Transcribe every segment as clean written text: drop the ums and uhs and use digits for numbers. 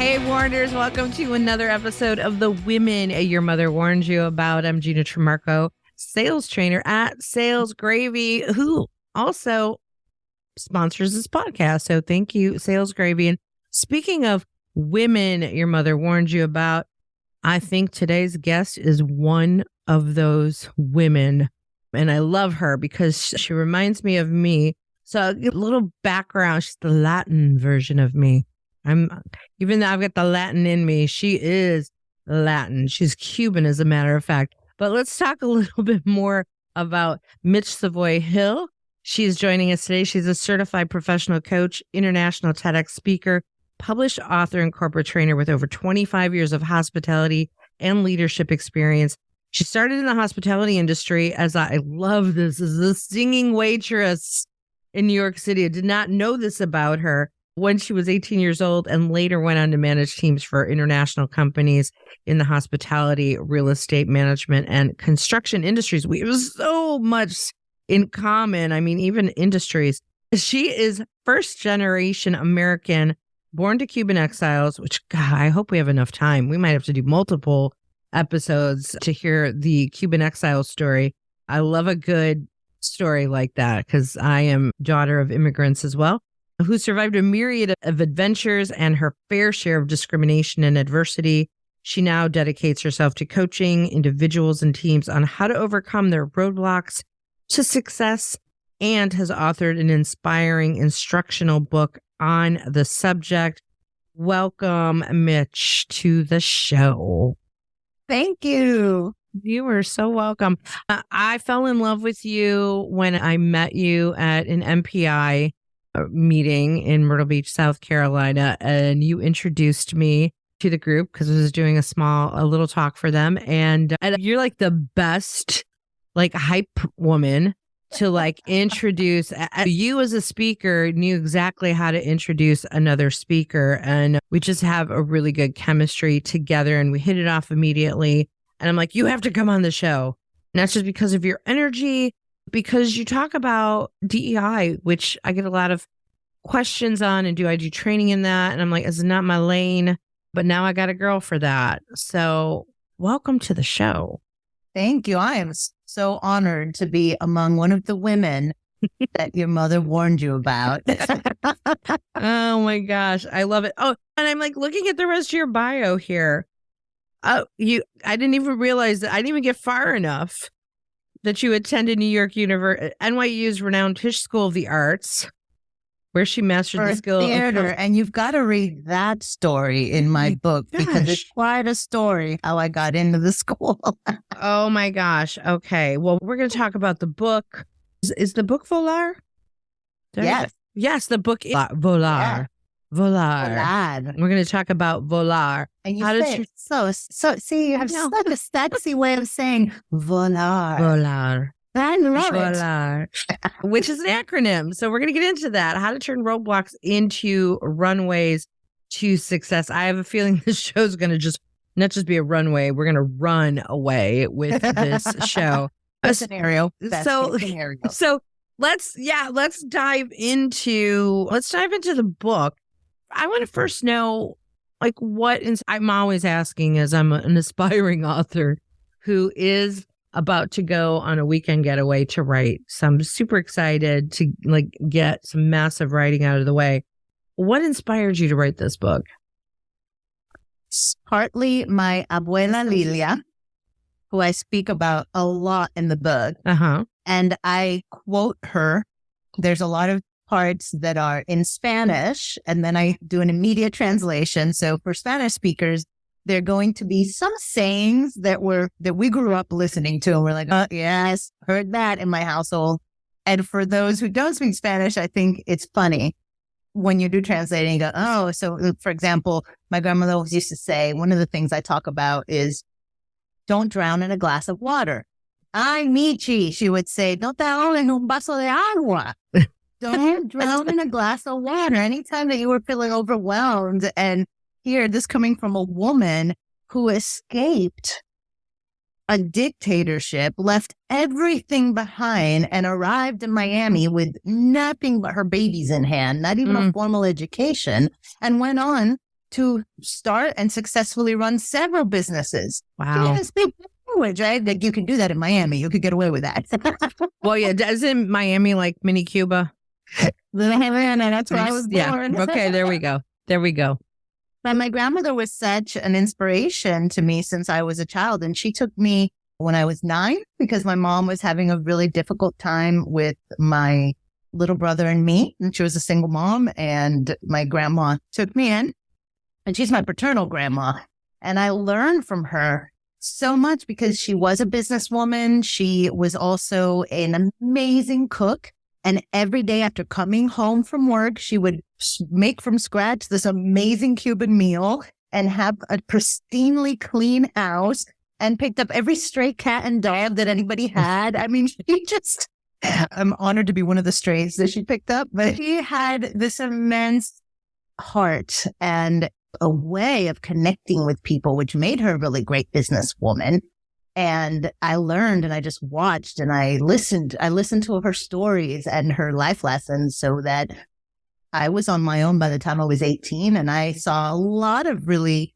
Hey, Warners, welcome to another episode of The Women Your Mother Warned You About. I'm Gina Tremarco, sales trainer at Sales Gravy, who also sponsors this podcast. So thank you, Sales Gravy. And speaking of women your mother warned you about, I think today's guest is one of those women. And I love her because she reminds me of me. So a little background, she's the Latin version of me. Even though I've got the Latin in me, she is Latin. She's Cuban, as a matter of fact. But let's talk a little bit more about Mitch Savoie Hill. She's joining us today. She's a certified professional coach, international TEDx speaker, published author, and corporate trainer with over 25 years of hospitality and leadership experience. She started in the hospitality industry as I love this, as a singing waitress in New York City. I did not know this about her. When she was 18 years old, and later went on to manage teams for international companies in the hospitality, real estate management, and construction industries. We have so much in common. I mean, even industries. She is first generation American, born to Cuban exiles, which, God, I hope we have enough time. We might have to do multiple episodes to hear the Cuban exile story. I love a good story like that because I am daughter of immigrants as well, who survived a myriad of adventures and her fair share of discrimination and adversity. She now dedicates herself to coaching individuals and teams on how to overcome their roadblocks to success, and has authored an inspiring instructional book on the subject. Welcome, Mitch, to the show. Thank you. You are so welcome. I fell in love with you when I met you at an MPI meeting in Myrtle Beach, South Carolina, and you introduced me to the group because I was doing a little talk for them, and you're like the best hype woman to introduce. You as a speaker knew exactly how to introduce another speaker, and we just have a really good chemistry together, and we hit it off immediately. And I'm like, you have to come on the show, and that's just because of your energy. Because you talk about DEI, which I get a lot of questions on, and do I do training in that? And I'm like, it's not my lane, but now I got a girl for that. So welcome to the show. Thank you. I am so honored to be among one of the women that your mother warned you about. Oh my gosh. I love it. Oh, and I'm looking at the rest of your bio here. I didn't even realize that I didn't even get far enough that you attended NYU's renowned Tisch School of the Arts, where she mastered the skill theater. And you've got to read that story in my book because it's quite a story how I got into the school. Oh my gosh. Okay. Well, we're going to talk about the book. Is the book Volar? Yes. Yes, the book is Volar. Yeah. Volar. We're going to talk about Volar. And you see, you have such a sexy way of saying Volar. Volar. I love Volar. Which is an acronym. So we're going to get into that. How to turn roadblocks into runways to success. I have a feeling this show is going to not just be a runway. We're going to run away with this show. Scenario. So let's dive into the book. I want to first know, I'm always asking, as I'm an aspiring author who is about to go on a weekend getaway to write. So I'm super excited to get some massive writing out of the way. What inspired you to write this book? Partly my abuela Lilia, who I speak about a lot in the book. Uh-huh. And I quote her. There's a lot of parts that are in Spanish, and then I do an immediate translation. So for Spanish speakers, there are going to be some sayings that we grew up listening to, and we're like, oh, yes, heard that in my household. And for those who don't speak Spanish, I think it's funny when you do translating, you go, oh, so for example, my grandmother always used to say, one of the things I talk about is don't drown in a glass of water. Ay, Michi, she would say, no te ahogues en un vaso de agua. Don't drown in a glass of water. Anytime that you were feeling overwhelmed, and here, this coming from a woman who escaped a dictatorship, left everything behind, and arrived in Miami with nothing but her babies in hand, not even a formal education, and went on to start and successfully run several businesses. She Wow. didn't speak language, right? Like you can do that in Miami. You could get away with that. Well, yeah, isn't Miami like mini Cuba? That's where I was born. Yeah. Okay, there we go. There we go. But my grandmother was such an inspiration to me since I was a child. And she took me when I was 9 because my mom was having a really difficult time with my little brother and me. And she was a single mom. And my grandma took me in. And she's my paternal grandma. And I learned from her so much because she was a businesswoman. She was also an amazing cook. And every day after coming home from work, she would make from scratch this amazing Cuban meal and have a pristinely clean house and picked up every stray cat and dog that anybody had. I mean, I'm honored to be one of the strays that she picked up, but she had this immense heart and a way of connecting with people, which made her a really great businesswoman. And I learned and I just watched and I listened to her stories and her life lessons so that I was on my own by the time I was 18. And I saw a lot of really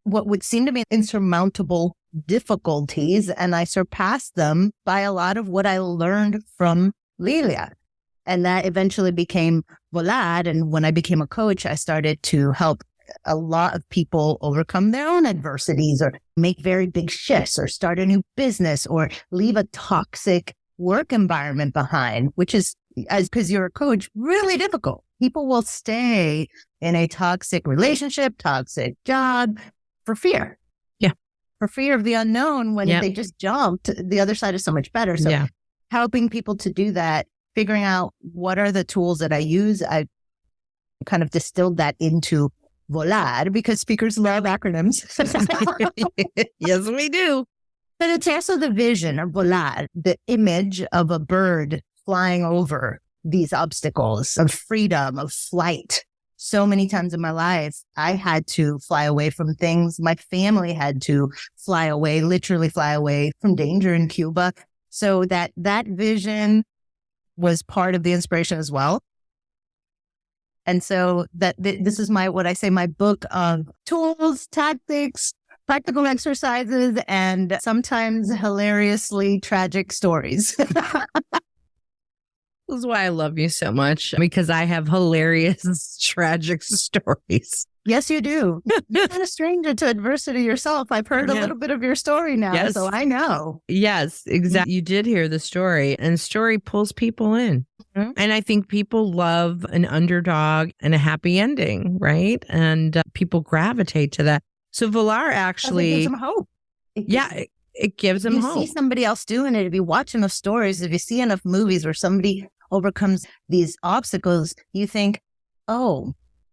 what would seem to be insurmountable difficulties. And I surpassed them by a lot of what I learned from Lilia. And that eventually became Volar. And when I became a coach, I started to help a lot of people overcome their own adversities or make very big shifts or start a new business or leave a toxic work environment behind, which is, because you're a coach, really difficult. People will stay in a toxic relationship, toxic job for fear. Yeah. For fear of the unknown when if they just jumped, the other side is so much better. So helping people to do that, figuring out what are the tools that I use, I kind of distilled that into Volar because speakers love acronyms. Yes, we do. But it's also the vision of Volar, the image of a bird flying over these obstacles of freedom, of flight. So many times in my life, I had to fly away from things. My family had to fly away, literally fly away from danger in Cuba. So that vision was part of the inspiration as well. And so this is my book of tools, tactics, practical exercises, and sometimes hilariously tragic stories. This is why I love you so much, because I have hilarious, tragic stories. Yes, you do. You're not a stranger to adversity yourself. I've heard a little bit of your story now, so I know. Yes, exactly. You did hear the story, and story pulls people in. Mm-hmm. And I think people love an underdog and a happy ending, right? And people gravitate to that. So Volar actually... It gives them hope. It gives them hope. You see somebody else doing it. If you watch enough stories, if you see enough movies where somebody overcomes these obstacles, you think, oh,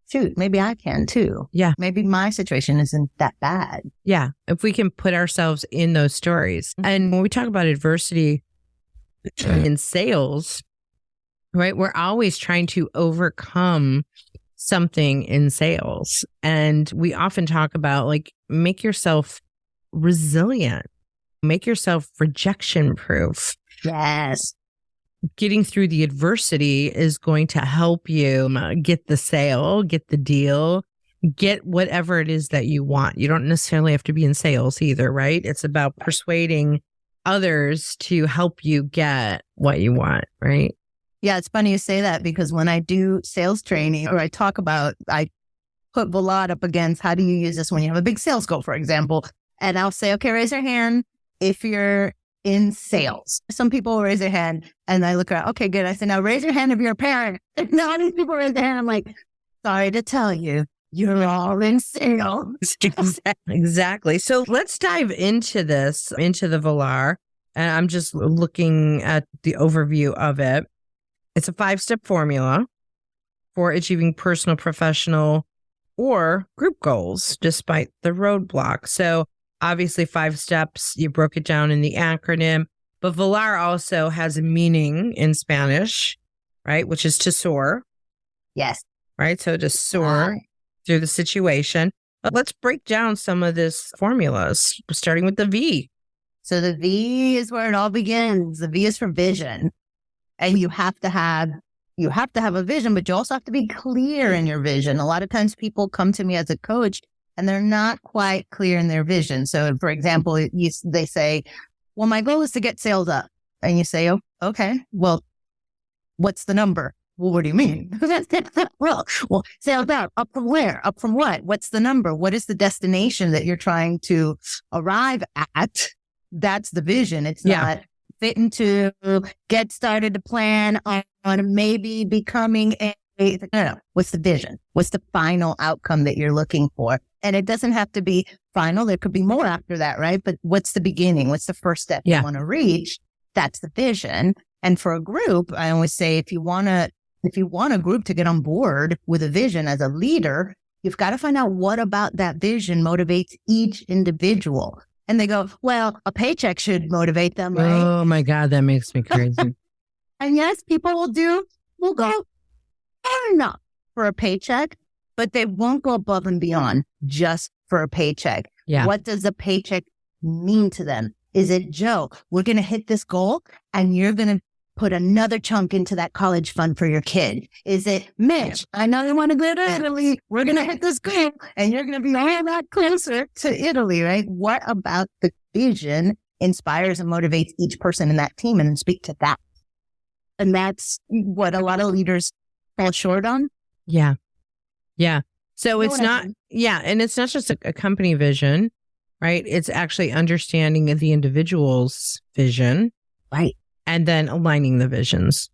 shoot, maybe I can too. Yeah. Maybe my situation isn't that bad. Yeah. If we can put ourselves in those stories. Mm-hmm. And when we talk about adversity in sales, right, we're always trying to overcome something in sales. And we often talk about like, make yourself resilient, make yourself rejection proof. Yes. Getting through the adversity is going to help you get the sale, get the deal, get whatever it is that you want. You don't necessarily have to be in sales either, right? It's about persuading others to help you get what you want, right? Yeah, it's funny you say that because when I do sales training or I put Volar up against how do you use this when you have a big sales goal, for example, and I'll say, okay, raise your hand if you're in sales. Some people will raise their hand and I look around, okay, good. I said, now raise your hand if you're a parent. And all these people raise their hand. I'm like, sorry to tell you, you're all in sales. Exactly. So let's dive into this, into the Volar. And I'm just looking at the overview of it. It's a 5-step formula for achieving personal, professional, or group goals, despite the roadblocks. So obviously 5 steps, you broke it down in the acronym, but Volar also has a meaning in Spanish, right? Which is to soar. Yes. Right. So to soar through the situation. But let's break down some of this formulas, starting with the V. So the V is where it all begins. The V is for vision. And you have to have you have to have a vision, but you also have to be clear in your vision. A lot of times people come to me as a coach and they're not quite clear in their vision. So for example, they say, well, my goal is to get sales up. And you say, oh, okay, well, what's the number? Well, what do you mean? well, sales up from where? Up from what? What's the number? What is the destination that you're trying to arrive at? That's the vision. It's not fit into, get started to plan on maybe becoming no. What's the vision? What's the final outcome that you're looking for? And it doesn't have to be final. There could be more after that, right? But what's the beginning? What's the first step you want to reach? That's the vision. And for a group, I always say, if you want a group to get on board with a vision as a leader, you've got to find out what about that vision motivates each individual. And they go, well, a paycheck should motivate them, right? Oh my God, that makes me crazy. And yes, people will go fair enough for a paycheck, but they won't go above and beyond just for a paycheck. Yeah. What does a paycheck mean to them? Is it, Joe, we're going to hit this goal and you're going to put another chunk into that college fund for your kid? Is it, Mitch, I know you want to go to Italy. We're going to hit this goal and you're going to be all that closer to Italy, right? What about the vision inspires and motivates each person in that team, and speak to that? And that's what a lot of leaders fall short on. Yeah. Yeah. So it's not, and it's not just a company vision, right? It's actually understanding of the individual's vision. Right. And then aligning the visions.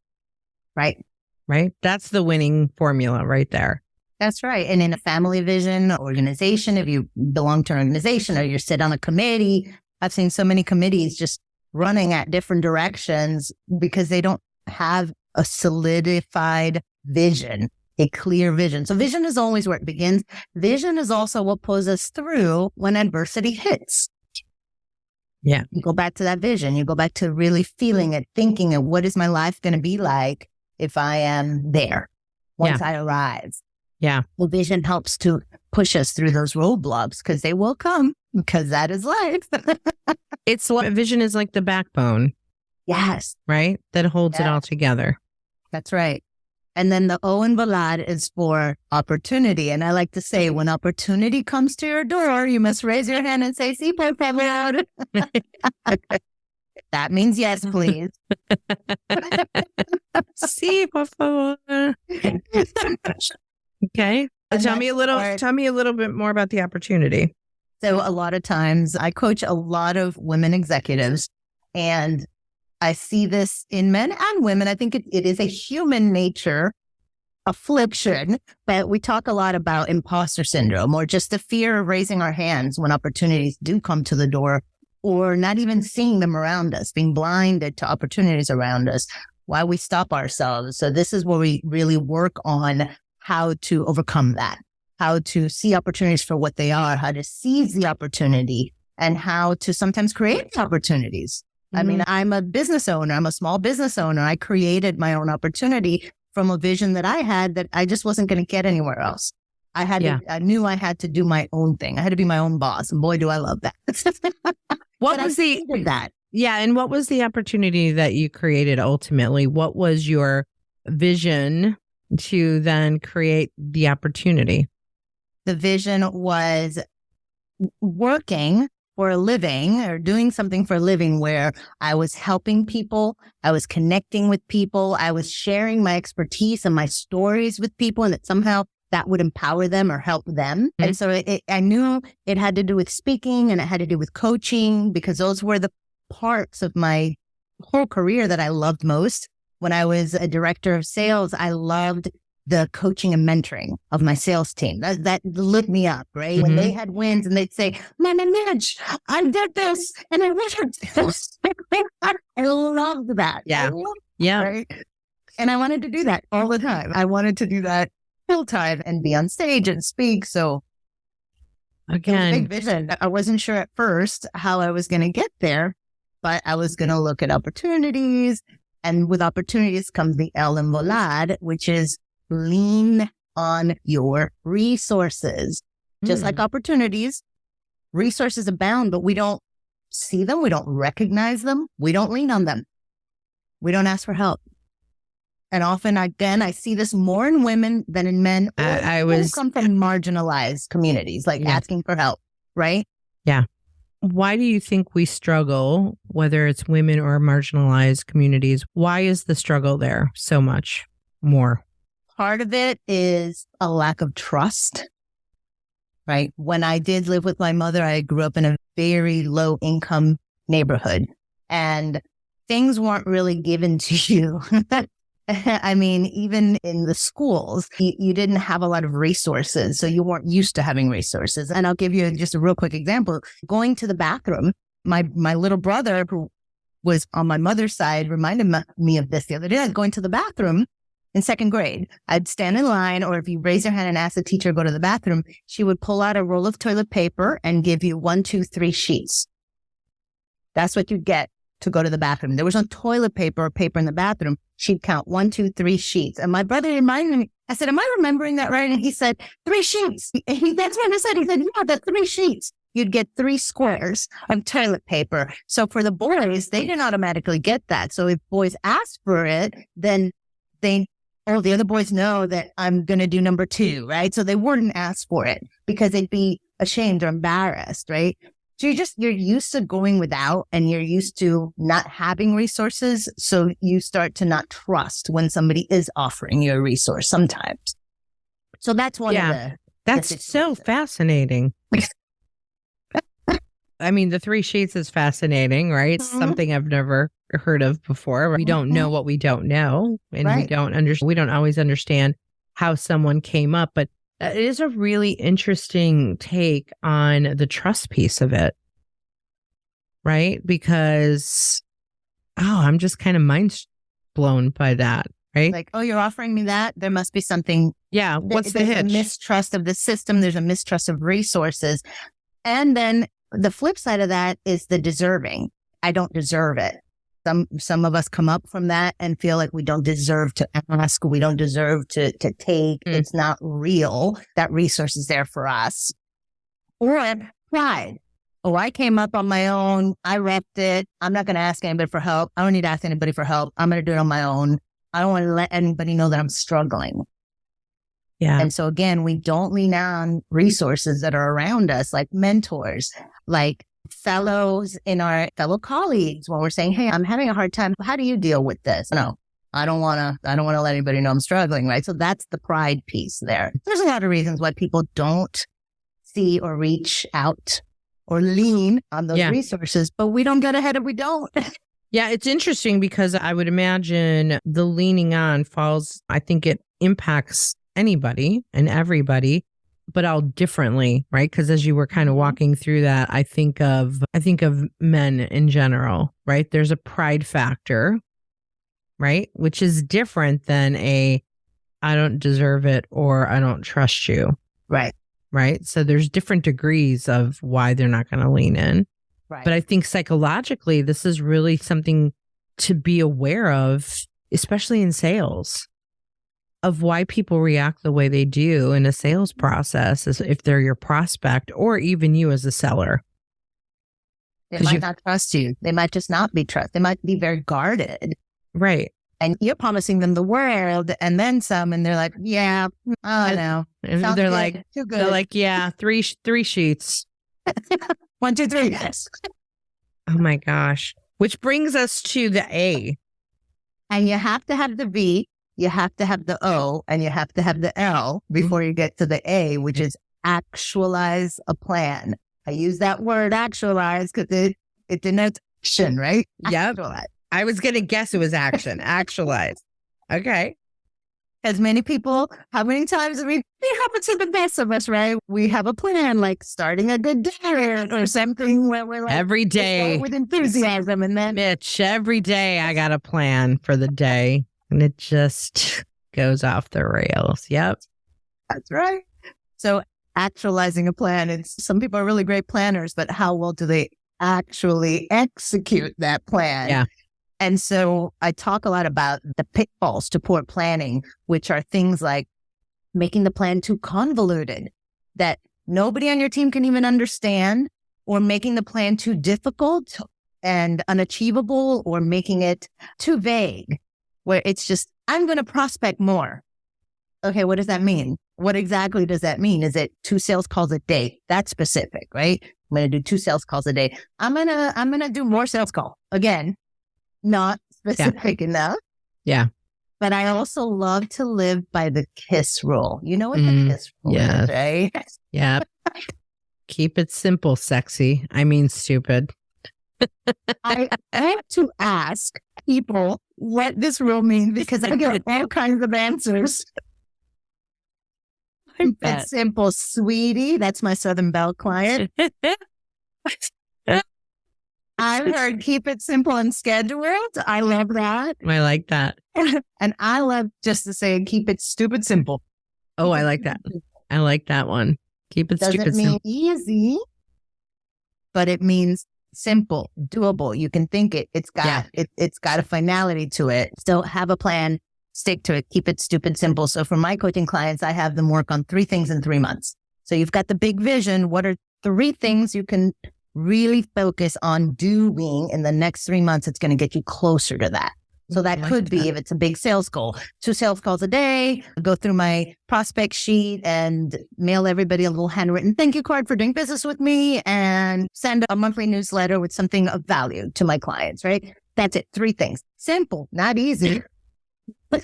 Right. Right. That's the winning formula right there. That's right. And in a family vision organization, if you belong to an organization or you sit on a committee, I've seen so many committees just running at different directions because they don't have a solidified vision, a clear vision. So vision is always where it begins. Vision is also what pulls us through when adversity hits. Yeah. You go back to that vision. You go back to really feeling it, thinking it. What is my life going to be like if I am there once I arrive? Yeah. Well, vision helps to push us through those roadblocks because they will come, because that is life. Vision is like the backbone. Yes. Right? That holds it all together. That's right. And then the O in Volar is for opportunity. And I like to say, when opportunity comes to your door, you must raise your hand and say, sí, por favor. That means yes, please. Sí, por favor. Okay. Tell me a little bit more about the opportunity. So a lot of times I coach a lot of women executives, and I see this in men and women. I think it is a human nature affliction, but we talk a lot about imposter syndrome, or just the fear of raising our hands when opportunities do come to the door, or not even seeing them around us, being blinded to opportunities around us, why we stop ourselves. So this is where we really work on how to overcome that, how to see opportunities for what they are, how to seize the opportunity, and how to sometimes create opportunities. I mean, I'm a business owner. I'm a small business owner. I created my own opportunity from a vision that I had that I just wasn't going to get anywhere else. I knew I had to do my own thing. I had to be my own boss. And boy, do I love that. And what was the opportunity that you created ultimately? What was your vision to then create the opportunity? The vision was working for a living, or doing something for a living, where I was helping people, I was connecting with people, I was sharing my expertise and my stories with people, and that somehow that would empower them or help them. Mm-hmm. And so I knew it had to do with speaking, and it had to do with coaching, because those were the parts of my whole career that I loved most. When I was a director of sales, I loved the coaching and mentoring of my sales team. That lit me up, right? Mm-hmm. When they had wins and they'd say, Mama Mitch, I did this and I wish I did this. I loved that. Yeah. Right? And I wanted to do that all the time. I wanted to do that full time and be on stage and speak. So again, big vision. I wasn't sure at first how I was going to get there, but I was going to look at opportunities. And with opportunities comes the L in Volar, which is lean on your resources. Just like opportunities, resources abound, but we don't see them. We don't recognize them. We don't lean on them. We don't ask for help. And often, again, I see this more in women than in men. I was come from marginalized communities, like asking for help, right? Yeah. Why do you think we struggle, whether it's women or marginalized communities? Why is the struggle there so much more? Part of it is a lack of trust, right? When I did live with my mother, I grew up in a very low income neighborhood and things weren't really given to you. I mean, even in the schools, you didn't have a lot of resources. So you weren't used to having resources. And I'll give you just a real quick example. Going to the bathroom, my little brother, who was on my mother's side, reminded me of this the other day. I was going to the bathroom in second grade. I'd stand in line, or if you raise your hand and ask the teacher to go to the bathroom, she would pull out a roll of toilet paper and give you 1, 2, 3 sheets. That's what you get to go to the bathroom. There was no toilet paper or paper in the bathroom. She'd count 1, 2, 3 sheets. And my brother reminded me, I said, am I remembering that right? And he said, 3 sheets. That's what I said. He said, yeah, that's 3 sheets. You'd get 3 squares of toilet paper. So for the boys, they didn't automatically get that. So if boys asked for it, then the other boys know that I'm going to do number 2, right? So they wouldn't ask for it because they'd be ashamed or embarrassed, right? So you're used to going without and you're used to not having resources. So you start to not trust when somebody is offering you a resource sometimes. So that's one of the... That's so fascinating. I mean, the 3 sheets is fascinating, right? It's something I've never heard of before. We don't know what we don't know. And we don't always understand how someone came up. But it is a really interesting take on the trust piece of it, right? Because, I'm just kind of mind blown by that, right? Like, you're offering me that? There must be something. Yeah, what's the hitch? There's a mistrust of the system. There's a mistrust of resources. And then the flip side of that is the deserving. I don't deserve it. Some of us come up from that and feel like we don't deserve to ask. We don't deserve to take. It's not real. That resource is there for us. Or pride. I came up on my own. I repped it. I'm not going to ask anybody for help. I don't need to ask anybody for help. I'm going to do it on my own. I don't want to let anybody know that I'm struggling. Yeah. And so again, we don't lean on resources that are around us, like mentors, like fellow colleagues, when we're saying, hey, I'm having a hard time. How do you deal with this? No, I don't want to let anybody know I'm struggling. Right. So that's the pride piece there. There's a lot of reasons why people don't see or reach out or lean on those resources, but we don't get ahead if we don't. Yeah. It's interesting because I would imagine the leaning on I think it impacts anybody and everybody, but all differently, right? Because as you were kind of walking through that, I think of men in general, right? There's a pride factor, right? Which is different than I don't deserve it or I don't trust you. Right. Right. So there's different degrees of why they're not going to lean in. Right. But I think psychologically, this is really something to be aware of, especially in sales, of why people react the way they do in a sales process, as if they're your prospect or even you as a seller. They might not trust you. They might just not be trusted. They might be very guarded. Right. And you're promising them the world and then some, and they're like, yeah, I know. And Sounds they're good. like, Too good. they're like, yeah, three sheets. 1, 2, 3. Yes. Oh my gosh. Which brings us to the A. And you have to have the V, you have to have the O, and you have to have the L before you get to the A, which is actualize a plan. I use that word actualize because it denotes action, right? Yep. I was going to guess it was action. Actualize. Okay. As many people, how many times, it happens to the best of us, right? We have a plan, like starting a good day or something where we're like, every day with enthusiasm. And then, Mitch, every day I got a plan for the day and it just goes off the rails. Yep. That's right. So actualizing a plan, some people are really great planners, but how well do they actually execute that plan? Yeah. And so I talk a lot about the pitfalls to poor planning, which are things like making the plan too convoluted that nobody on your team can even understand, or making the plan too difficult and unachievable, or making it too vague. where it's just, I'm going to prospect more. Okay, what does that mean? What exactly does that mean? Is it 2 sales calls a day? That's specific, right? I'm going to do 2 sales calls a day. I'm going to do more sales call. Again, not specific enough. Yeah. But I also love to live by the KISS rule. You know what the KISS rule is, right? Yeah. Keep it simple, sexy. I mean, stupid. I have to ask people what this rule means because I get all kinds of answers. It's simple, sweetie. That's my Southern Belle client. I've heard keep it simple and scheduled. I love that. I like that. And I love just to say keep it stupid simple. Oh, I like that. I like that one. Keep it stupid simple. Doesn't mean easy, but it means simple, doable. You can think it. It's got a finality to it. So have a plan, stick to it, keep it stupid simple. So for my coaching clients, I have them work on 3 things in 3 months. So you've got the big vision. What are 3 things you can really focus on doing in the next 3 months? It's going to get you closer to that. So that could be, if it's a big sales goal, 2 sales calls a day, go through my prospect sheet and mail everybody a little handwritten thank you card for doing business with me and send a monthly newsletter with something of value to my clients, right? That's it. 3 things. Simple, not easy. But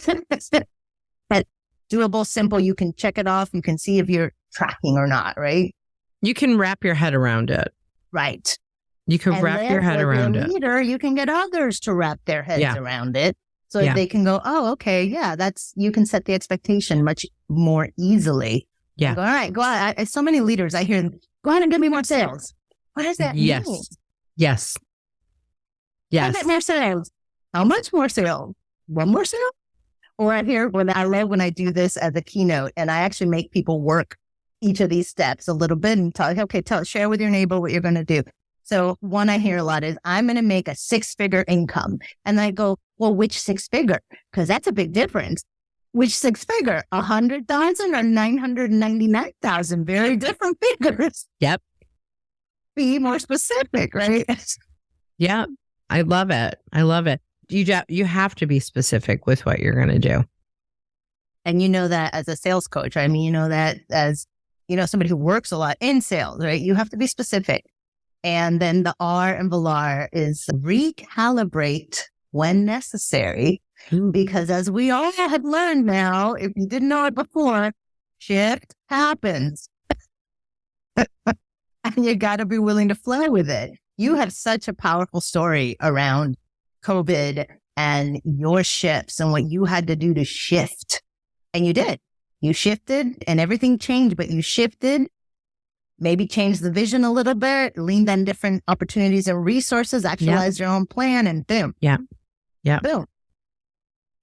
doable, simple. You can check it off. You can see if you're tracking or not, right? You can wrap your head around it. Right. You can wrap your head around it. Leader, you can get others to wrap their heads around it. So they can go, oh, okay, yeah, you can set the expectation much more easily. Yeah. Go, all right, go out. So many leaders, I hear, go out and give me more sales. What does that mean? Yes. Get more sales. How much more sales? 1 more sale? Or I hear, I love when I do this as a keynote and I actually make people work each of these steps a little bit and share with your neighbor what you're going to do. So one I hear a lot is, I'm going to make a 6-figure income. And I go, well, which 6-figure? Because that's a big difference. Which 6-figure? 100,000 or 999,000? Very different figures. Yep. Be more specific, right? Yeah. I love it. I love it. You have to be specific with what you're going to do. And you know that as a sales coach. I mean, you know that as, somebody who works a lot in sales, right? You have to be specific. And then the R in Volar is recalibrate when necessary. Because as we all have learned now, if you didn't know it before, shift happens. And you got to be willing to fly with it. You have such a powerful story around COVID and your shifts and what you had to do to shift. And you did. You shifted and everything changed, but you shifted. Maybe change the vision a little bit, lean on different opportunities and resources, actualize your own plan, and boom. Yeah. Boom.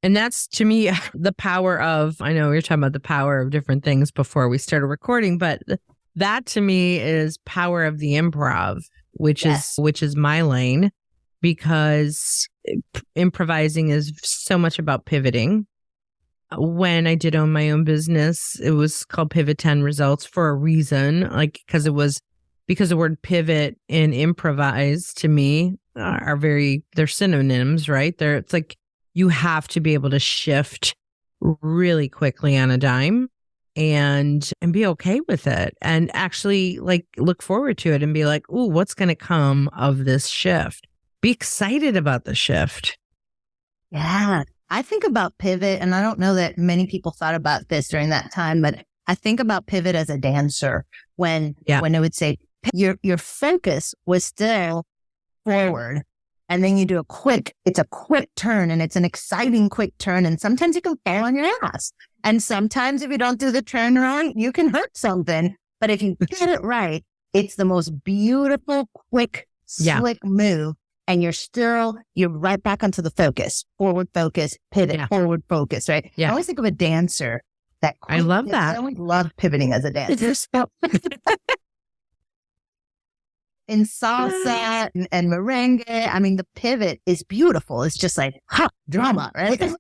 And that's, to me, the power of, I know we were talking about the power of different things before we started recording, but that to me is power of the improv, which is my lane, because improvising is so much about pivoting. When I did own my own business, it was called Pivot 10 Results for a reason, because the word pivot and improvise to me are they're synonyms, right? It's like you have to be able to shift really quickly on a dime and be okay with it and actually look forward to it and be like, ooh, what's going to come of this shift? Be excited about the shift. Yeah. I think about pivot, and I don't know that many people thought about this during that time, but I think about pivot as a dancer when I would say your focus was still forward, and then you do it's a quick turn, and it's an exciting quick turn, and sometimes you can fall on your ass, and sometimes if you don't do the turn right, you can hurt something. But if you get it right, it's the most beautiful, quick, slick move. And you're right back onto the focus, forward focus, pivot, forward focus, right? Yeah. I always think of a dancer. I love that. I always love pivoting as a dancer. In salsa and merengue, I mean, the pivot is beautiful. It's just drama, right?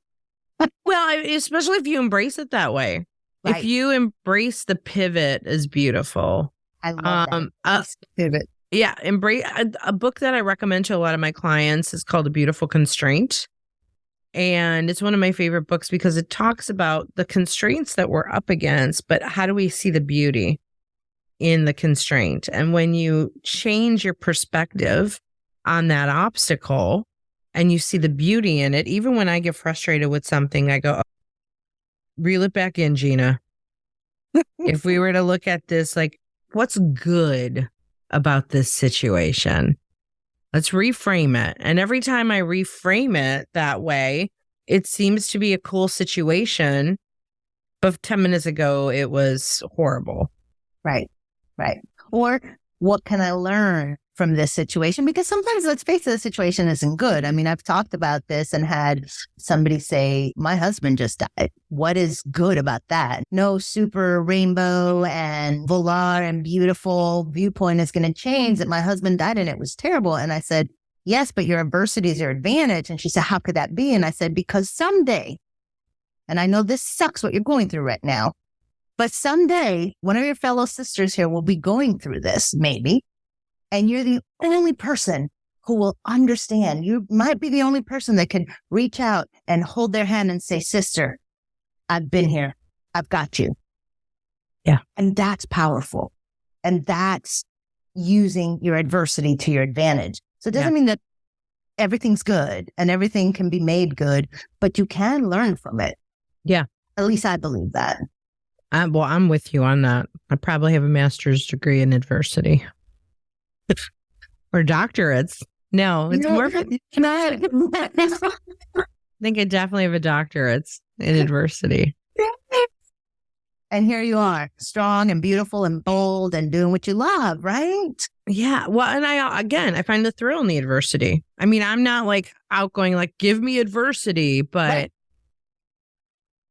Well, especially if you embrace it that way. Right. If you embrace the pivot as beautiful. I love that. Pivot. Yeah, embrace a book that I recommend to a lot of my clients is called A Beautiful Constraint. And it's one of my favorite books because it talks about the constraints that we're up against, but how do we see the beauty in the constraint? And when you change your perspective on that obstacle and you see the beauty in it, even when I get frustrated with something, I go, oh, reel it back in, Gina. If we were to look at this, like, what's good about this situation? Let's reframe it. And every time I reframe it that way, it seems to be a cool situation. But 10 minutes ago, it was horrible. Right. Or what can I learn from this situation? Because sometimes, let's face it, the situation isn't good. I mean, I've talked about this and had somebody say, my husband just died. What is good about that? No super rainbow and Volar and beautiful viewpoint is going to change that my husband died and it was terrible. And I said, yes, but your adversity is your advantage. And she said, how could that be? And I said, because someday, and I know this sucks what you're going through right now, but someday one of your fellow sisters here will be going through this, maybe. And you're the only person who will understand. You might be the only person that can reach out and hold their hand and say, sister, I've been here. I've got you. Yeah. And that's powerful. And that's using your adversity to your advantage. So it doesn't mean that everything's good and everything can be made good, but you can learn from it. Yeah. At least I believe that. Well, I'm with you on that. I probably have a master's degree in adversity. Or doctorates. No, it's more. Can I think I definitely have a doctorate in adversity. And here you are, strong and beautiful and bold and doing what you love, right? Yeah. Well, and I find the thrill in the adversity. I mean, I'm not like outgoing, like, give me adversity, but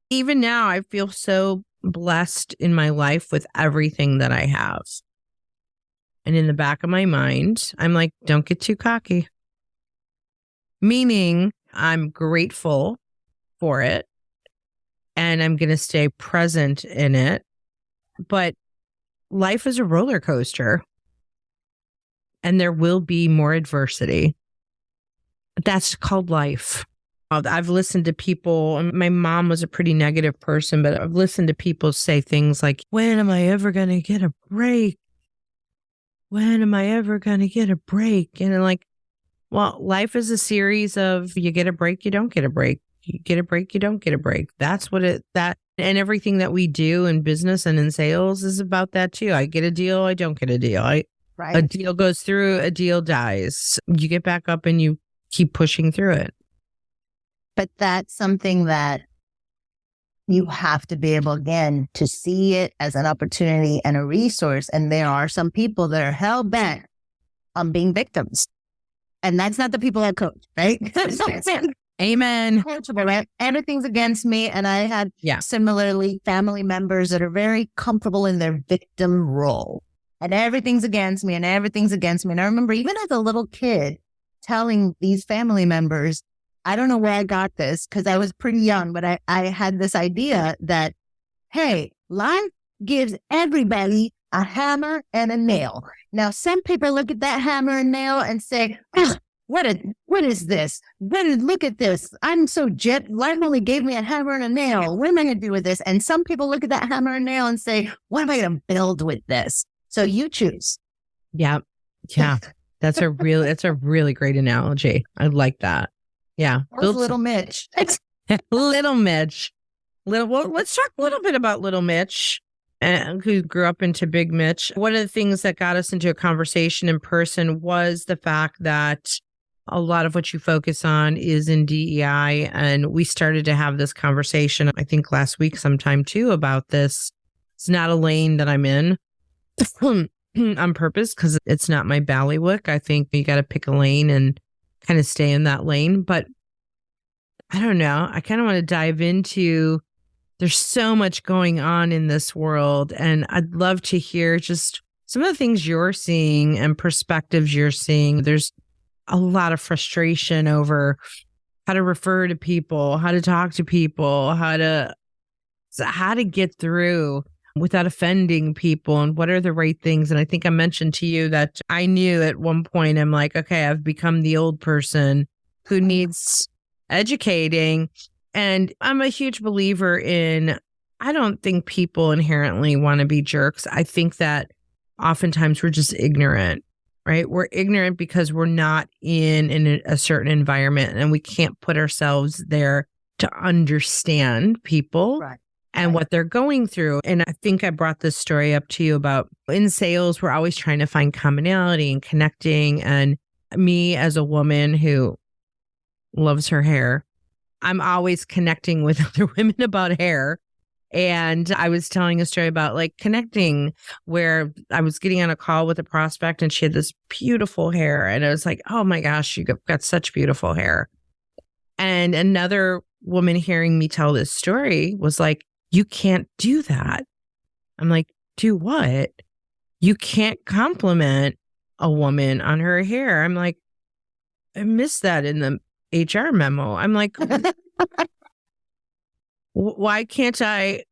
even now I feel so blessed in my life with everything that I have. And in the back of my mind, I'm like, don't get too cocky. Meaning I'm grateful for it and I'm going to stay present in it. But life is a roller coaster and there will be more adversity. That's called life. I've listened to people, and my mom was a pretty negative person, but I've listened to people say things like, when am I ever going to get a break? When am I ever going to get a break? And I'm like, well, life is a series of you get a break, you don't get a break. You get a break, you don't get a break. That's what and everything that we do in business and in sales is about that too. I get a deal, I don't get a deal. A deal goes through, a deal dies. You get back up and you keep pushing through it. But that's something that you have to be able, again, to see it as an opportunity and a resource. And there are some people that are hell bent on being victims. And that's not the people I coach, right? Amen. Coachable, right? Everything's against me. And I had similarly family members that are very comfortable in their victim role. And everything's against me and everything's against me. And I remember even as a little kid telling these family members, I don't know where I got this because I was pretty young, but I had this idea that, hey, life gives everybody a hammer and a nail. Now, some people look at that hammer and nail and say, oh, what is this? Then look at this. I'm so life only gave me a hammer and a nail. What am I going to do with this? And some people look at that hammer and nail and say, what am I going to build with this? So you choose. Yeah. Yeah. That's a really great analogy. I like that. Yeah. Little Mitch. Little Mitch. Well, let's talk a little bit about Little Mitch, who grew up into Big Mitch. One of the things that got us into a conversation in person was the fact that a lot of what you focus on is in DEI. And we started to have this conversation, I think last week sometime too, about this. It's not a lane that I'm in on purpose because it's not my ballywick. I think you got to pick a lane and kind of stay in that lane. But I don't know. I kind of want to dive into, there's so much going on in this world. And I'd love to hear just some of the things you're seeing and perspectives you're seeing. There's a lot of frustration over how to refer to people, how to talk to people, how to get through without offending people and what are the right things. And I think I mentioned to you that I knew at one point, I'm like, okay, I've become the old person who needs educating. And I'm a huge believer in, I don't think people inherently want to be jerks. I think that oftentimes we're just ignorant, right? We're ignorant because we're not in a certain environment and we can't put ourselves there to understand people. Right. And what they're going through. And I think I brought this story up to you about in sales, we're always trying to find commonality and connecting. And me as a woman who loves her hair, I'm always connecting with other women about hair. And I was telling a story about like connecting where I was getting on a call with a prospect and she had this beautiful hair. And I was like, oh my gosh, you got such beautiful hair. And another woman hearing me tell this story was like, you can't do that. I'm like, do what? You can't compliment a woman on her hair. I'm like, I missed that in the HR memo. I'm like, why can't I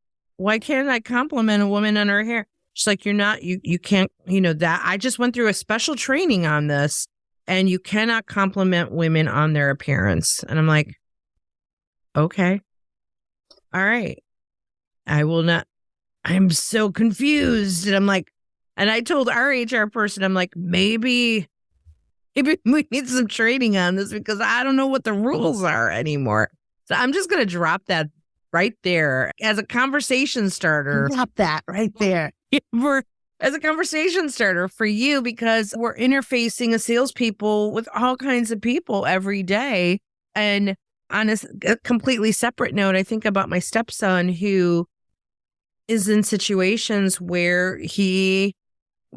compliment a woman on her hair? She's like, you can't, that I just went through a special training on this and you cannot compliment women on their appearance. And I'm like, okay. All right. I will not. I'm so confused. And I'm like, and I told our HR person, I'm like, maybe we need some training on this because I don't know what the rules are anymore. So I'm just going to drop that right there as a conversation starter. Drop that right there. As a conversation starter for you, because we're interfacing as salespeople with all kinds of people every day. And on a completely separate note, I think about my stepson who is in situations where he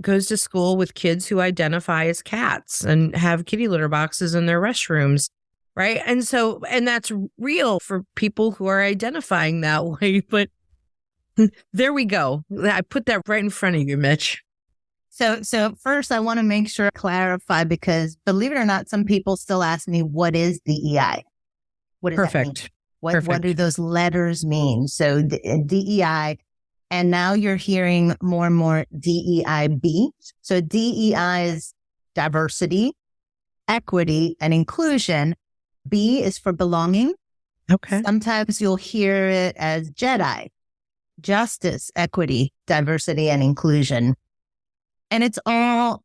goes to school with kids who identify as cats and have kitty litter boxes in their restrooms, right? And that's real for people who are identifying that way. But there we go. I put that right in front of you, Mitch. So first I want to make sure clarify, because believe it or not, some people still ask me, what is DEI? What does that mean? What do those letters mean? So DEI, and now you're hearing more and more DEIB. So DEI is diversity, equity, and inclusion. B is for belonging. Okay. Sometimes you'll hear it as JEDI, justice, equity, diversity, and inclusion. And it's all,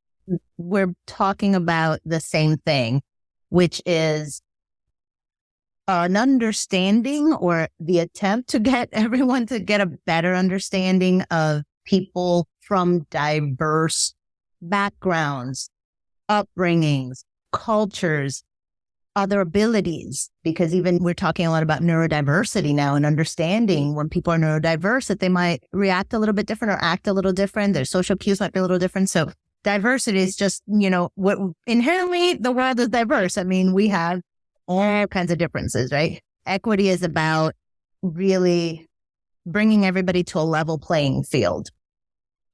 we're talking about the same thing, which is an understanding or the attempt to get everyone to get a better understanding of people from diverse backgrounds, upbringings, cultures, other abilities, because even we're talking a lot about neurodiversity now and understanding when people are neurodiverse that they might react a little bit different or act a little different. Their social cues might be a little different. So diversity is just, what inherently the world is diverse. I mean, we have all kinds of differences, right? Equity is about really bringing everybody to a level playing field.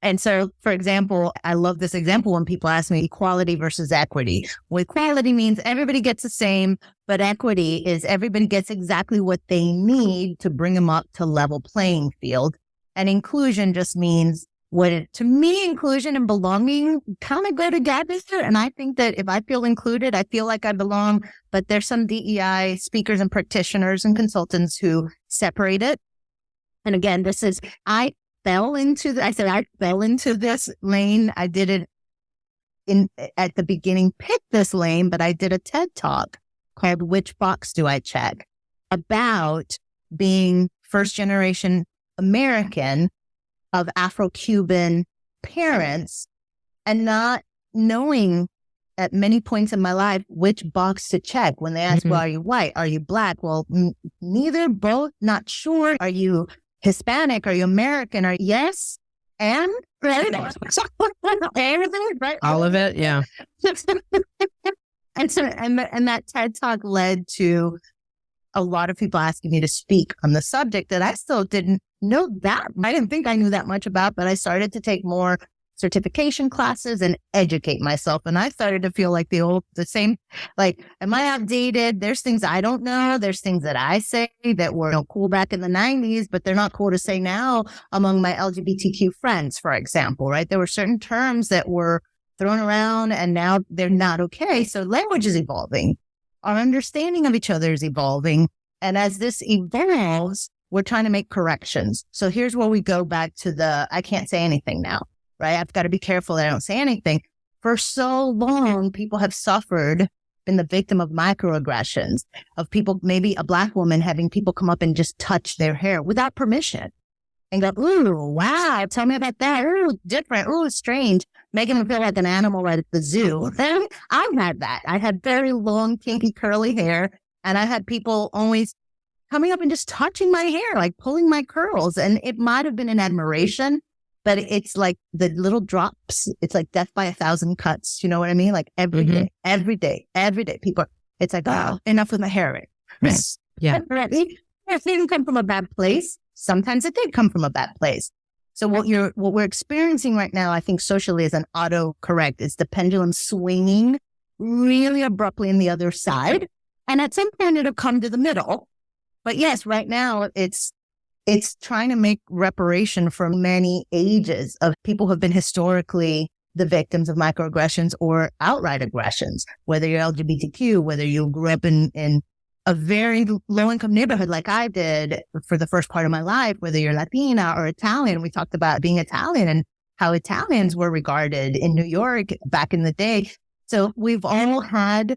And so, for example, I love this example when people ask me equality versus equity. Well, equality means everybody gets the same, but equity is everybody gets exactly what they need to bring them up to level playing field. And inclusion just means to me, inclusion and belonging kind of go together. And I think that if I feel included, I feel like I belong. But there's some DEI speakers and practitioners and consultants who separate it. And again, I fell into this lane. I did it at the beginning, picked this lane, but I did a TED talk called Which Box Do I Check? About being first generation American of Afro-Cuban parents and not knowing at many points in my life which box to check. When they ask, well, are you white? Are you black? Well, neither, both, not sure. Are you Hispanic? Are you American? Yes? And? Right? Everything, right? All of it, yeah. And so, and that TED Talk led to a lot of people asking me to speak on the subject that I still didn't know that. I didn't think I knew that much about, but I started to take more certification classes and educate myself. And I started to feel like the same, like, am I outdated? There's things I don't know. There's things that I say that were cool back in the 90s, but they're not cool to say now among my LGBTQ friends, for example, right? There were certain terms that were thrown around and now they're not okay. So language is evolving. our understanding of each other is evolving. And as this evolves, we're trying to make corrections. So here's where we go back to I can't say anything now, right? I've got to be careful that I don't say anything. For so long, people have suffered, been the victim of microaggressions, of people, maybe a Black woman having people come up and just touch their hair without permission and go, ooh, wow, tell me about that. Ooh, different. Ooh, strange. Making me feel like an animal right at the zoo. Then I've had that. I had very long, kinky, curly hair, and I had people always coming up and just touching my hair, like pulling my curls. And it might have been an admiration, but it's like the little drops. It's like death by 1,000 cuts. You know what I mean? Like every day, people, it's like, oh, enough with my hair. Yeah. It didn't come from a bad place. Sometimes it did come from a bad place. So what we're experiencing right now, I think socially, is an autocorrect. It's the pendulum swinging really abruptly in the other side. And at some point it'll come to the middle. But yes, right now it's trying to make reparation for many ages of people who have been historically the victims of microaggressions or outright aggressions, whether you're LGBTQ, whether you grew up in a very low-income neighborhood like I did for the first part of my life, whether you're Latina or Italian. We talked about being Italian and how Italians were regarded in New York back in the day. So we've all had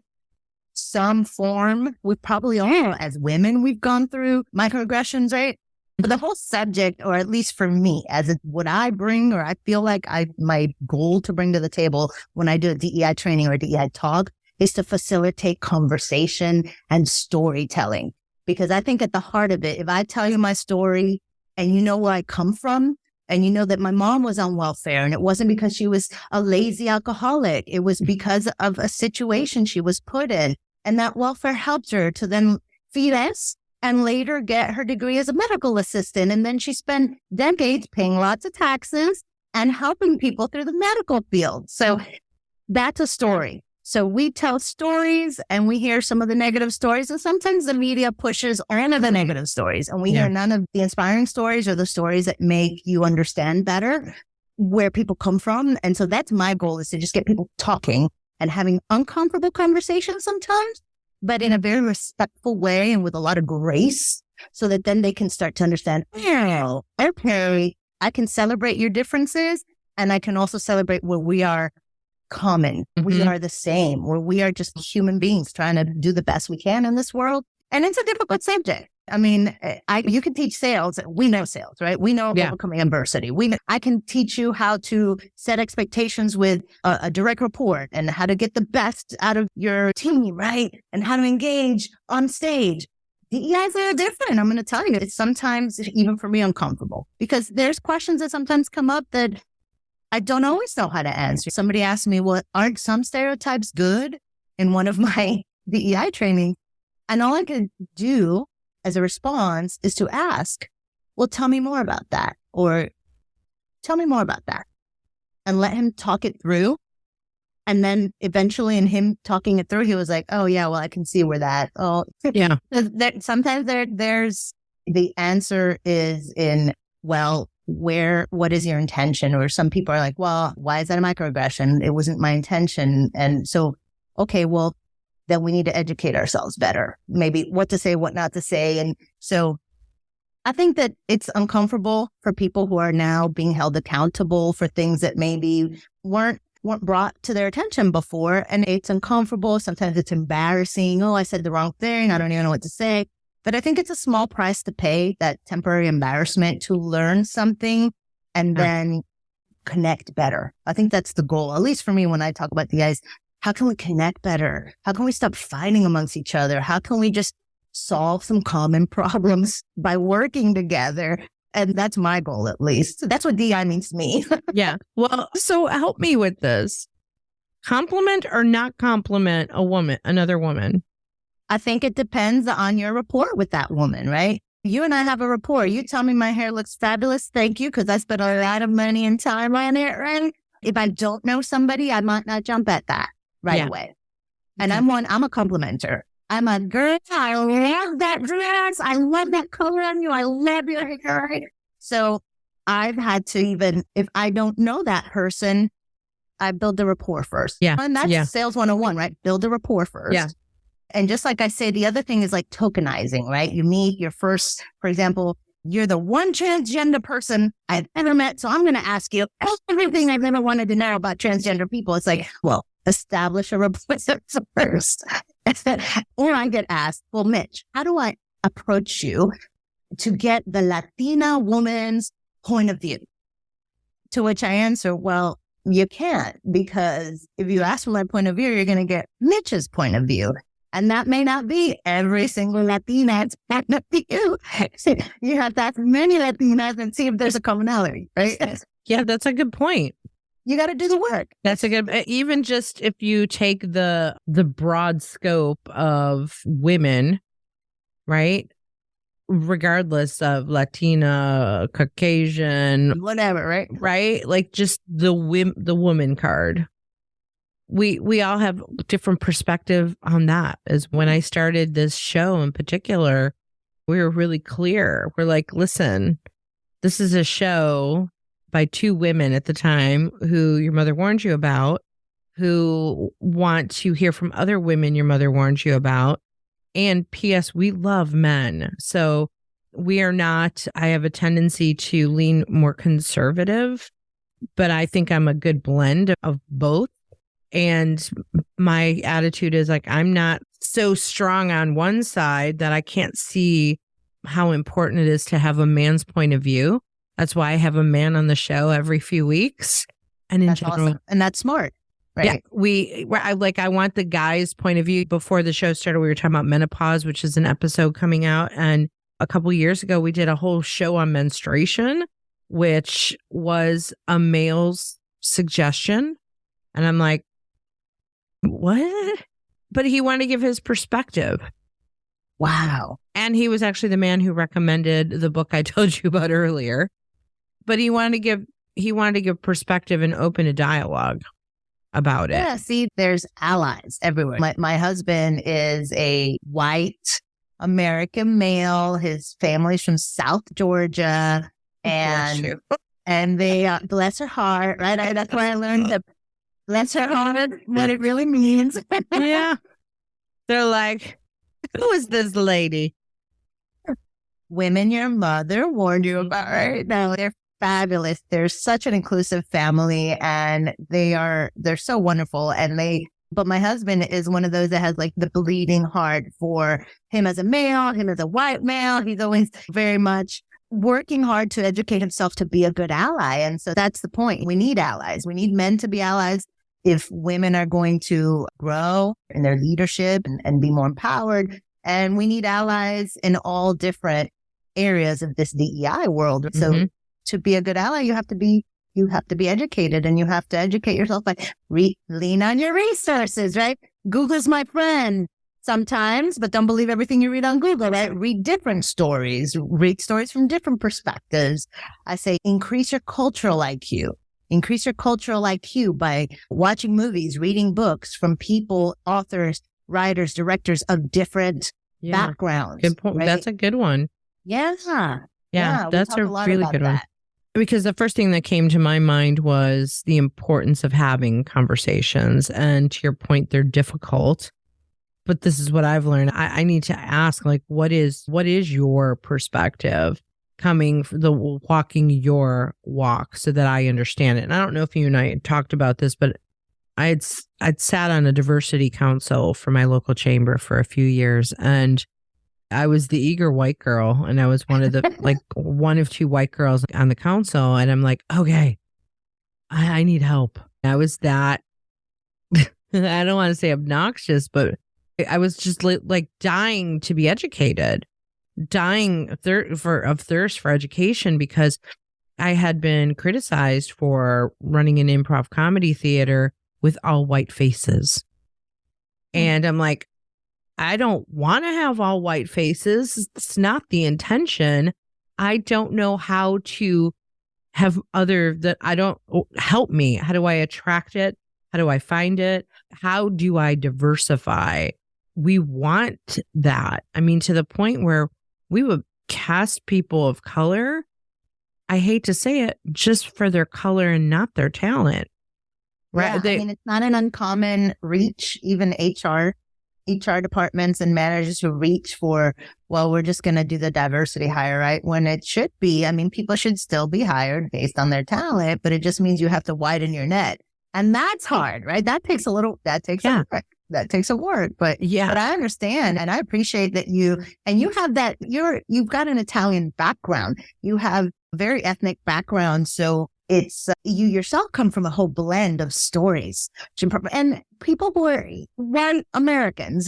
some form, we probably all, as women, we've gone through microaggressions, right? But the whole subject, or at least for me, what I bring, or I feel like my goal to bring to the table when I do a DEI training or a DEI talk, is to facilitate conversation and storytelling. Because I think at the heart of it, if I tell you my story and you know where I come from, and you know that my mom was on welfare, and it wasn't because she was a lazy alcoholic, it was because of a situation she was put in. And that welfare helped her to then feed us and later get her degree as a medical assistant. And then she spent decades paying lots of taxes and helping people through the medical field. So that's a story. So we tell stories and we hear some of the negative stories, and sometimes the media pushes on the negative stories, and we hear none of the inspiring stories or the stories that make you understand better where people come from. And so that's my goal, is to just get people talking and having uncomfortable conversations sometimes, but in a very respectful way and with a lot of grace, so that then they can start to understand, oh, okay, I can celebrate your differences, and I can also celebrate where we are common. We are the same, where we are just human beings trying to do the best we can in this world. And it's a difficult subject. I mean, you can teach sales. We know sales, right? We know overcoming adversity. I can teach you how to set expectations with a direct report, and how to get the best out of your team, right? And how to engage on stage. DEIs are different. I'm going to tell you, it's sometimes, even for me, uncomfortable, because there's questions that sometimes come up that I don't always know how to answer. Somebody asked me, well, aren't some stereotypes good, in one of my DEI trainings? And all I could do as a response is to ask, well, tell me more about that, or tell me more about that, and let him talk it through. And then eventually, in him talking it through, he was like, oh yeah, well, I can see where that, sometimes there's the answer is in, well, what is your intention? Or some people are like, well, why is that a microaggression? It wasn't my intention. And so, okay, well, then we need to educate ourselves better, maybe what to say, what not to say. And so I think that it's uncomfortable for people who are now being held accountable for things that maybe weren't brought to their attention before. And it's uncomfortable. Sometimes it's embarrassing. Oh, I said the wrong thing. I don't even know what to say. But I think it's a small price to pay, that temporary embarrassment, to learn something and then connect better. I think that's the goal, at least for me, when I talk about the guys. How can we connect better? How can we stop fighting amongst each other? How can we just solve some common problems by working together? And that's my goal, at least. That's what DI means to me. Yeah. Well, so help me with this. Compliment or not compliment another woman? I think it depends on your rapport with that woman, right? You and I have a rapport. You tell me my hair looks fabulous. Thank you, because I spent a lot of money and time on it, right? If I don't know somebody, I might not jump at that right away. And I'm a complimenter. I'm a girl. I love that dress. I love that color on you. I love your hair. So I've had to, even if I don't know that person, I build the rapport first. Yeah. And that's sales 101, right? Build the rapport first. Yeah. And just like I say, the other thing is like tokenizing, right? You meet your first, for example, you're the one transgender person I've ever met. So I'm going to ask you everything I've ever wanted to know about transgender people. It's like, well, establish a replacement first. Or I get asked, well, Mitch, how do I approach you to get the Latina woman's point of view? To which I answer, well, you can't, because if you ask for my point of view, you're going to get Mitch's point of view. And that may not be every single Latina's point of view. So you have to ask many Latinas and see if there's a commonality, right? Yeah, that's a good point. You got to do the work. That's a good, even just if you take the broad scope of women, right? Regardless of Latina, Caucasian, Whatever, right? Right? Like just the woman card. We all have different perspective on that. As when I started this show in particular, we were really clear. We're like, listen, this is a show by two women at the time who your mother warned you about, who want to hear from other women your mother warned you about. And P.S., we love men. So we are not, I have a tendency to lean more conservative, but I think I'm a good blend of both. And my attitude is like, I'm not so strong on one side that I can't see how important it is to have a man's point of view. That's why I have a man on the show every few weeks. And in That's general, awesome. And that's smart. Right. Yeah, I want the guy's point of view. Before the show started, we were talking about menopause, which is an episode coming out. And a couple years ago, we did a whole show on menstruation, which was a male's suggestion. And I'm like, what? But he wanted to give his perspective. Wow. And he was actually the man who recommended the book I told you about earlier. But he wanted to give perspective and open a dialogue about it. Yeah, see, there's allies everywhere. My husband is a white American male. His family's from South Georgia. And they, bless her heart, right? That's why I learned that bless her heart, what it really means. Yeah. They're like, who is this lady? Women your mother warned you about, right? No, they're fabulous. They're such an inclusive family, and they're so wonderful. But my husband is one of those that has like the bleeding heart for him as a male, him as a white male. He's always very much working hard to educate himself to be a good ally. And so that's the point. We need allies. We need men to be allies if women are going to grow in their leadership and be more empowered. And we need allies in all different areas of this DEI world. So to be a good ally, you have to be educated, and you have to educate yourself by lean on your resources, right? Google's my friend sometimes, but don't believe everything you read on Google, right? Read different stories, read stories from different perspectives. I say increase your cultural IQ. Increase your cultural IQ by watching movies, reading books from people, authors, writers, directors of different backgrounds. Good point. Right? That's a good one. Yeah, that's a really good one. Because the first thing that came to my mind was the importance of having conversations. And to your point, they're difficult. But this is what I've learned. I need to ask, like, what is your perspective walking your walk so that I understand it? And I don't know if you and I had talked about this, but I'd sat on a diversity council for my local chamber for a few years, and I was the eager white girl, and I was one of the one of two white girls on the council. And I'm like, okay, I need help. I was that, I don't want to say obnoxious, but I was just like dying to be educated, dying of thirst for education, because I had been criticized for running an improv comedy theater with all white faces. And I'm like, I don't want to have all white faces. It's not the intention. I don't know how to have help me. How do I attract it? How do I find it? How do I diversify? We want that. I mean, to the point where we would cast people of color, I hate to say it, just for their color and not their talent. Right? Yeah, I mean, it's not an uncommon reach. Even HR HR departments and managers who reach for, well, we're just going to do the diversity hire, right? When it should be, I mean, people should still be hired based on their talent, but it just means you have to widen your net. And that's hard, right? That takes a work. That takes a work. But I understand and I appreciate that you have that, you've got an Italian background. You have a very ethnic background. So it's, you yourself come from a whole blend of stories and people who are white Americans,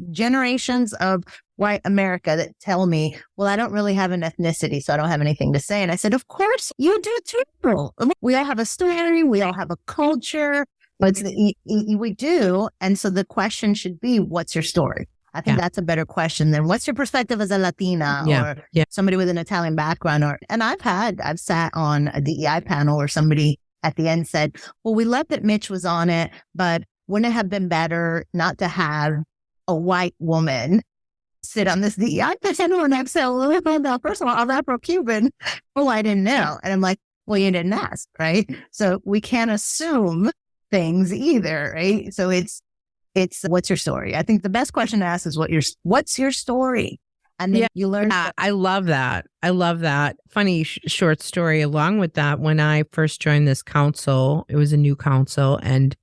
generations of white America that tell me, well, I don't really have an ethnicity, so I don't have anything to say. And I said, of course you do too. We all have a story. We all have a culture, but we do. And so the question should be, what's your story? I think that's a better question than what's your perspective as a Latina or somebody with an Italian background. And I've sat on a DEI panel where somebody at the end said, well, we loved that Mitch was on it, but wouldn't it have been better not to have a white woman sit on this DEI panel? And I've said, well, first of all, I'm Afro-Cuban. Oh, I didn't know. And I'm like, well, you didn't ask, right? So we can't assume things either, right? So it's what's your story? I think the best question to ask is what's your story? And then you learn. I love that. Funny short story along with that. When I first joined this council, it was a new council and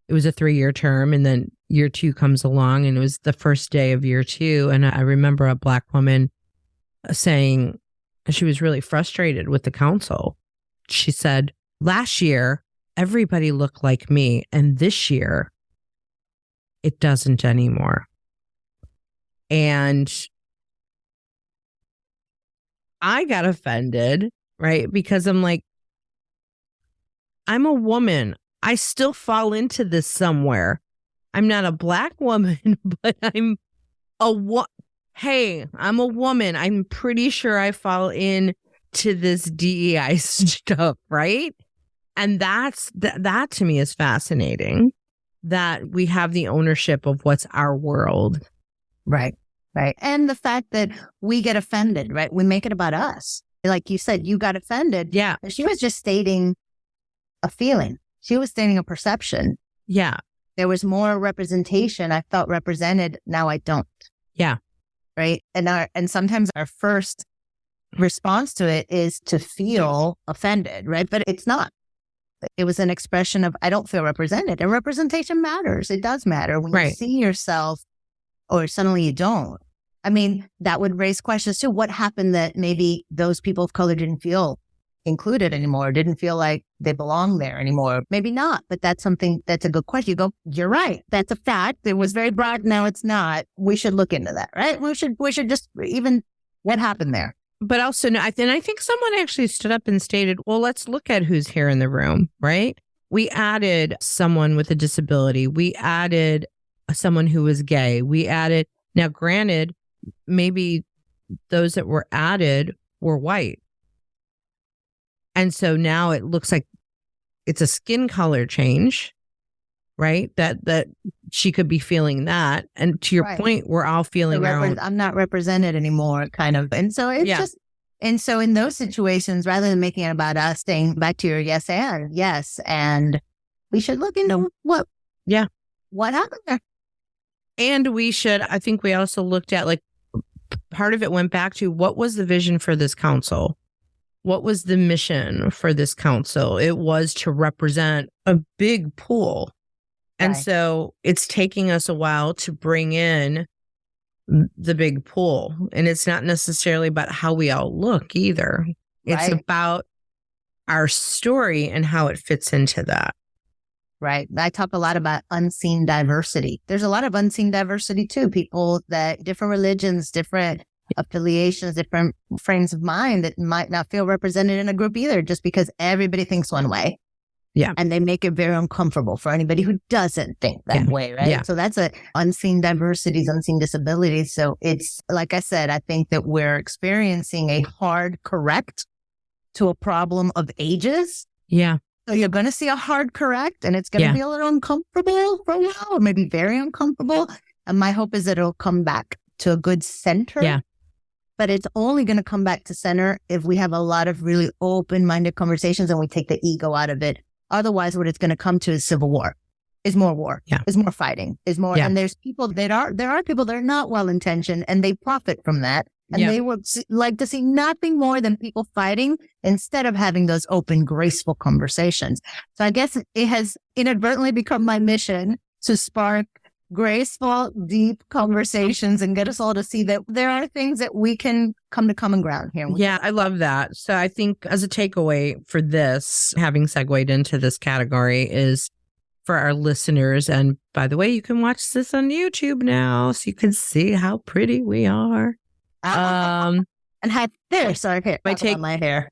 it was a 3-year term. And then year 2 comes along and it was the first day of year 2. And I remember a Black woman saying she was really frustrated with the council. She said, last year, everybody looked like me. And this year, it doesn't anymore. And I got offended, right? Because I'm like, I'm a woman. I still fall into this somewhere. I'm not a Black woman, but I'm I'm a woman. I'm pretty sure I fall into this DEI stuff, right? And that to me is fascinating. That we have the ownership of what's our world. Right. And the fact that we get offended, right? We make it about us. Like you said, you got offended. Yeah. She was just stating a feeling. She was stating a perception. Yeah. There was more representation. I felt represented. Now I don't. Yeah. Right. And sometimes our first response to it is to feel offended, right? But it's not. It was an expression of, I don't feel represented. And representation matters. It does matter. When you see yourself or suddenly you don't. I mean, that would raise questions too. What happened that maybe those people of color didn't feel included anymore, didn't feel like they belong there anymore? Maybe not, but that's a good question. You go, you're right. That's a fact. It was very broad. Now it's not. We should look into that, right? We should just even what happened there. But also, I think someone actually stood up and stated, well, let's look at who's here in the room, right? We added someone with a disability. We added someone who was gay. Now granted, maybe those that were added were white. And so now it looks like it's a skin color change, right? That she could be feeling that. And to your point, we're all feeling our own. I'm not represented anymore, kind of. And so it's just, and so in those situations, rather than making it about us, staying back to your yes, and we should look into what happened there. And I think we also looked at, like, part of it went back to what was the vision for this council? What was the mission for this council? It was to represent a big pool. And so it's taking us a while to bring in the big pool. And it's not necessarily about how we all look either. It's about our story and how it fits into that. Right. I talk a lot about unseen diversity. There's a lot of unseen diversity too. People that different religions, different affiliations, different frames of mind that might not feel represented in a group either, just because everybody thinks one way. Yeah. And they make it very uncomfortable for anybody who doesn't think that way, right? Yeah. So that's unseen diversities, unseen disabilities. So it's, like I said, I think that we're experiencing a hard correct to a problem of ages. Yeah. So you're going to see a hard correct, and it's going to be a little uncomfortable for a while, or maybe very uncomfortable. And my hope is that it'll come back to a good center. Yeah. But it's only going to come back to center if we have a lot of really open-minded conversations and we take the ego out of it. Otherwise, what it's going to come to is civil war. is more war, Yeah. is more fighting, is more. Yeah. And there are people that are not well-intentioned and they profit from that. And Yeah. they would like to see nothing more than people fighting instead of having those open, graceful conversations. So I guess it has inadvertently become my mission to spark graceful, deep conversations and get us all to see that there are things that we can come to common ground here. Yeah, I love that. So I think as a takeaway for this, having segued into this category, is for our listeners. And by the way, you can watch this on YouTube now, so you can see how pretty we are. And have there. Sorry, here. My hair.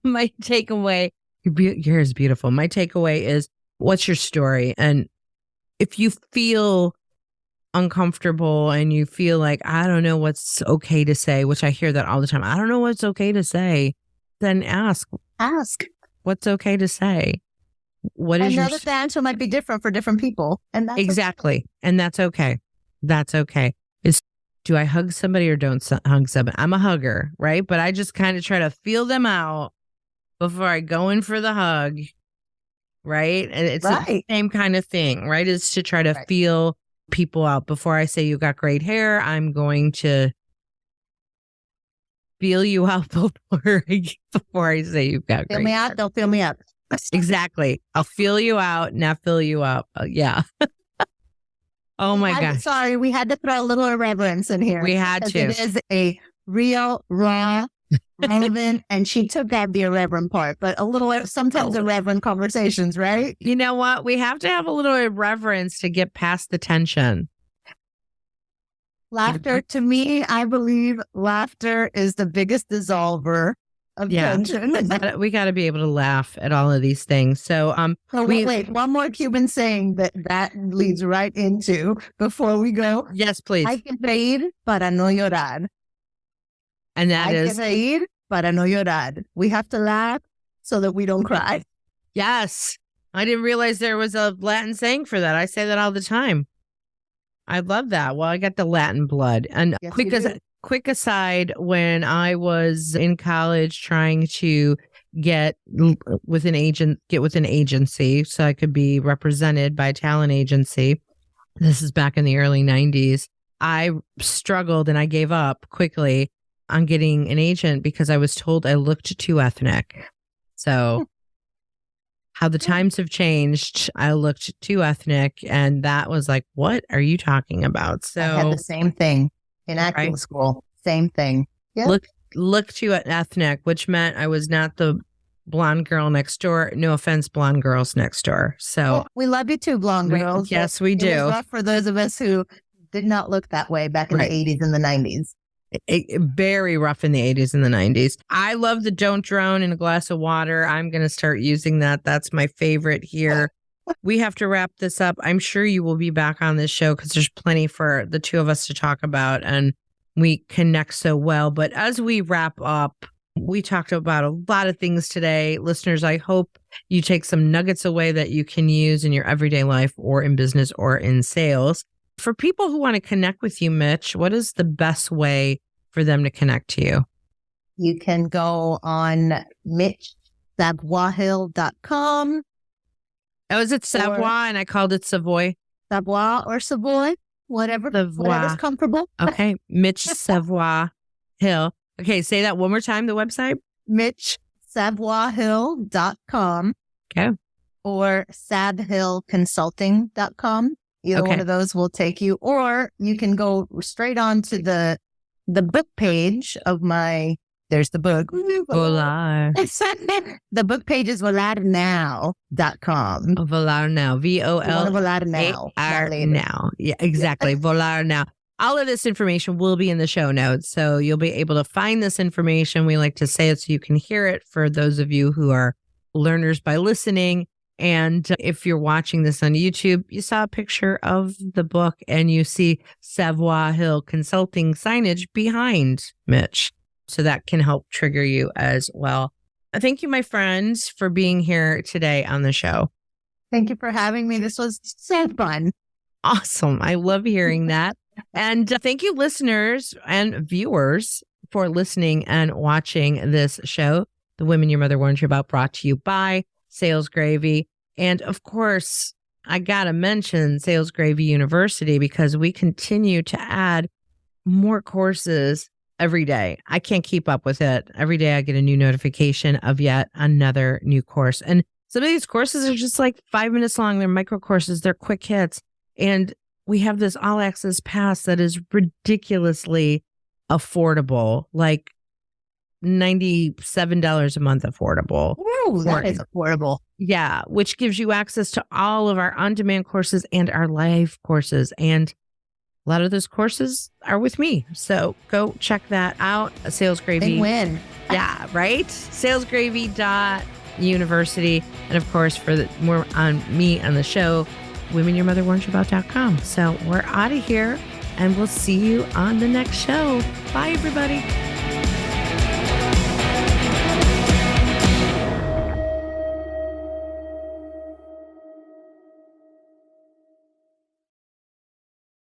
My takeaway, your hair is beautiful. My takeaway is, what's your story? And if you feel uncomfortable and you feel like, I don't know what's okay to say, which I hear that all the time. I don't know what's okay to say. Then ask what's okay to say. What is I know that the answer might be different for different people. And that's exactly. Okay. And that's okay. That's okay. Do I hug somebody or don't hug somebody? I'm a hugger, right? But I just kind of try to feel them out before I go in for the hug, right? And it's the same kind of thing, right? Is to try to feel people out. Before I say you got great hair, I'm going to feel you out before I say you've got great hair. Feel me out, don't feel me up. Exactly. I'll feel you out, not fill you up. Yeah. Oh my gosh. Sorry, we had to throw a little irreverence in here. We had to. It is a real, raw, relevant, and she took out the irreverent part, but sometimes irreverent conversations, right? You know what? We have to have a little irreverence to get past the tension. Laughter, to me, I believe laughter is the biggest dissolver of tension. We got to be able to laugh at all of these things. So, wait, one more Cuban saying that leads right into before we go. Yes, please. Hay que reír para no llorar. And that is. Hay que reír para no llorar. We have to laugh so that we don't cry. Yes. I didn't realize there was a Latin saying for that. I say that all the time. I love that. Well, I got the Latin blood. And yes, quick aside, when I was in college trying to get with an agency so I could be represented by a talent agency. This is back in the early 90s. I struggled and I gave up quickly on getting an agent because I was told I looked too ethnic. So how the times have changed, I looked too ethnic, and that was like, what are you talking about? So I had the same thing in acting school. Same thing. Yeah. Look too ethnic, which meant I was not the blonde girl next door. No offense, blonde girls next door. So we love you too, blonde girls. Yes, we do. It was rough for those of us who did not look that way back in the 80s and the 90s. Very rough in the 80s and the 90s. I love the don't drown in a glass of water. I'm going to start using that. That's my favorite here. We have to wrap this up. I'm sure you will be back on this show because there's plenty for the two of us to talk about and we connect so well. But as we wrap up, we talked about a lot of things today. Listeners, I hope you take some nuggets away that you can use in your everyday life or in business or in sales. For people who want to connect with you, Mitch, what is the best way for them to connect to you? You can go on mitchsavoiehill.com. Oh, is it Savoie? And I called it Savoie. Savoie or Savoie, whatever's comfortable. Okay, Mitch Savoie Hill. Okay, say that one more time, the website. mitchsavoiehill.com. Okay. Or savehillconsulting.com. Either one of those will take you, or you can go straight on to the book page of there's the book. Volar. The book page is volarnow.com. Volar Now. Volar Now. Now. Yeah, exactly. Volar Now. All of this information will be in the show notes, so you'll be able to find this information. We like to say it so you can hear it for those of you who are learners by listening. And if you're watching this on YouTube, you saw a picture of the book and you see Savoie Hill Consulting signage behind Mitch. So that can help trigger you as well. Thank you, my friends, for being here today on the show. Thank you for having me. This was so fun. Awesome. I love hearing that. And thank you, listeners and viewers, for listening and watching this show, The Women Your Mother Warned You About, brought to you by Sales Gravy. And of course, I got to mention Sales Gravy University because we continue to add more courses every day. I can't keep up with it. Every day I get a new notification of yet another new course. And some of these courses are just like 5 minutes long. They're micro courses. They're quick hits. And we have this all access pass that is ridiculously affordable, like $97 a month affordable. Ooh, that is affordable. Yeah, which gives you access to all of our on-demand courses and our live courses. And a lot of those courses are with me. So go check that out. Sales Gravy. Big win. Yeah, right? salesgravy.university. And of course, for more on me on the show, womenyourmotherwarnsyouabout.com. So we're out of here and we'll see you on the next show. Bye, everybody.